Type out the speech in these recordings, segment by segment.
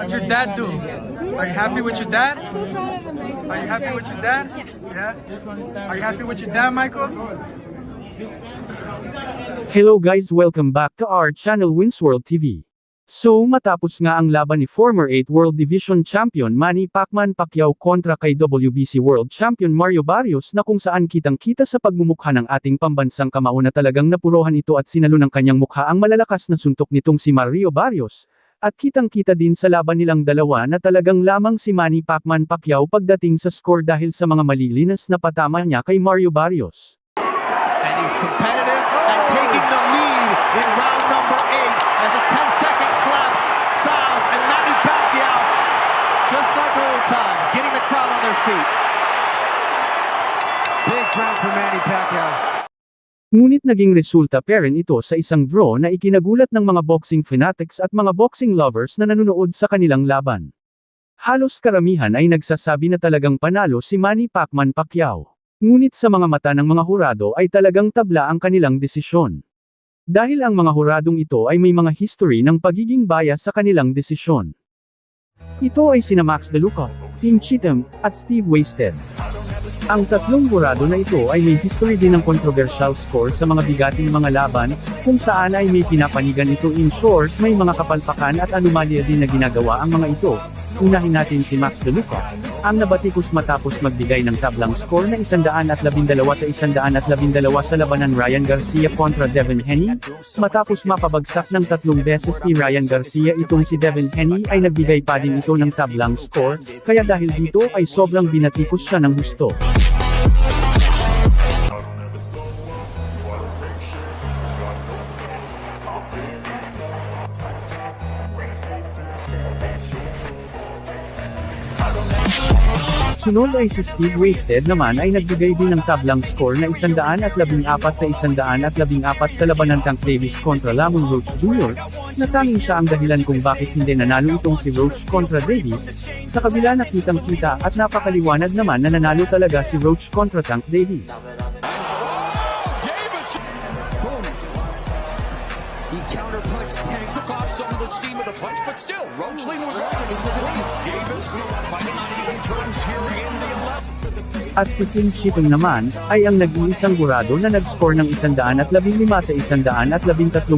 How'd your dad do? Are you happy with your dad? I'm so proud of him. I think Are you he's happy great. with your dad? Yeah. Are you happy with your dad, Michael? Hello guys, welcome back to our channel Winsworld TV. So matapos nga ang laban ni former 8 World Division Champion Manny Pacquiao kontra kay WBC World Champion Mario Barrios na kung saan kitang-kita sa pagmumukha ng ating pambansang kamao na talagang napurohan ito at sinalo ng kanyang mukha ang malalakas na suntok nitong si Mario Barrios. At kitang-kita din sa laban nilang dalawa na talagang lamang si Manny Pacquiao pagdating sa score dahil sa mga malilinas na patama niya kay Mario Barrios. And he's competitive and taking the lead in round number 8 as a 10-second clap sounds and Manny Pacquiao, just like old times, getting the crowd on their feet. Big round for Manny Pacquiao. Ngunit naging resulta pa rin ito sa isang draw na ikinagulat ng mga boxing fanatics at mga boxing lovers na nanonood sa kanilang laban. Halos karamihan ay nagsasabi na talagang panalo si Manny Pacquiao. Ngunit sa mga mata ng mga hurado ay talagang tabla ang kanilang desisyon. Dahil ang mga huradong ito ay may mga history ng pagiging bias sa kanilang desisyon. Ito ay sina Max De Luca, Tim Cheatham, at Steve Wasted. Ang tatlong hurado na ito ay may history din ng controversial score sa mga bigating mga laban, kung saan ay may pinapanigan ito. In short, may mga kapalpakan at anomalya din na ginagawa ang mga ito. Unahin natin si Max De Luca, ang nabatikos matapos magbigay ng tablang score na 112-112 sa labanan Ryan Garcia kontra Devin Haney. Matapos mapabagsak ng 3 beses ni Ryan Garcia itong si Devin Haney ay nagbigay pa din ito ng tablang score, kaya dahil dito ay sobrang binatikos siya ng husto. Sunod ay si Steve Wasted naman ay nagbigay din ng tablang score na 114-114 sa labanan Tank Davis kontra Lamont Roach Jr., na tanging siya ang dahilan kung bakit hindi nanalo itong si Roach kontra Davis. Sa kabila na kitang-kita at napakaliwanag naman na nanalo talaga si Roach kontra Tank Davis. He counterpunched Tank, took off some of the steam of the punch, but still, Roach leading with one into the lead. Davis fighting on even terms here in the 11th. At si Tim Cheatham naman, ay ang nag-iisang hurado na nag-score ng 115-113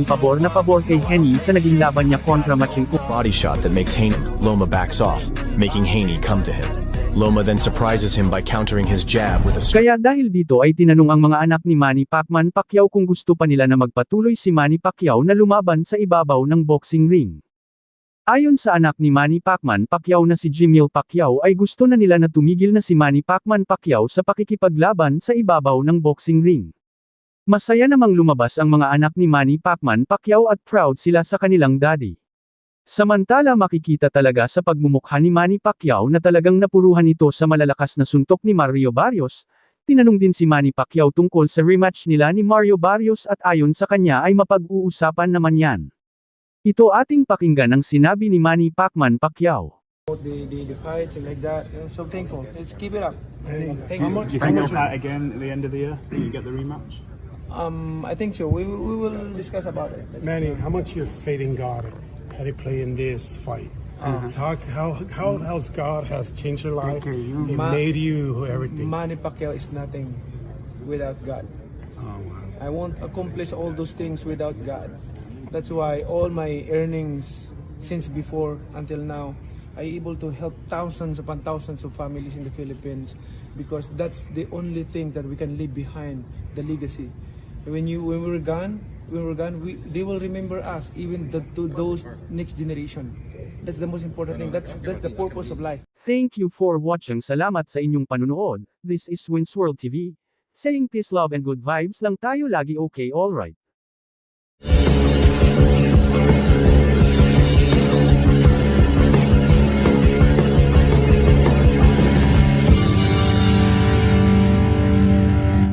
pabor na pabor kay Haney sa naging laban niya kontra Machinko. Body shot that makes Haney. Loma backs off, making Haney come to him. Loma then surprises him by countering his jab with a Kaya dahil dito ay tinanong ang mga anak ni Manny Pacquiao kung gusto pa nila na magpatuloy si Manny Pacquiao na lumaban sa ibabaw ng boxing ring. Ayon sa anak ni Manny Pacquiao na si Jimil Pacquiao ay gusto na nila na tumigil na si Manny Pacquiao sa pakikipaglaban sa ibabaw ng boxing ring. Masaya namang lumabas ang mga anak ni Manny Pacquiao at proud sila sa kanilang daddy. Samantala makikita talaga sa pagmumukha ni Manny Pacquiao na talagang napuruhan ito sa malalakas na suntok ni Mario Barrios. Tinanong din si Manny Pacquiao tungkol sa rematch nila ni Mario Barrios at ayon sa kanya ay mapag-uusapan naman yan. Ito ating pakinggan ang sinabi ni Manny Pacquiao. The fights and like that, you know, so thankful. Let's keep it up. Thank How you. much? Do you think you'll fight again at the end of the year? Will you get the rematch? I think so. We will discuss about it. Manny, how much your faith in God had to play in this fight? Talk how God has changed your life. He made you everything. Manny Pacquiao is nothing without God. Oh, wow. I won't accomplish all those things without God. That's why all my earnings since before until now, I able to help thousands upon thousands of families in the Philippines because that's the only thing that we can leave behind, the legacy. When we're gone, they will remember us, even to those next generation. That's the most important thing. That's the purpose of life. Thank you for watching. Salamat sa inyong panunood. This is Winsworld TV. Saying peace, love and good vibes lang tayo lagi, okay, alright.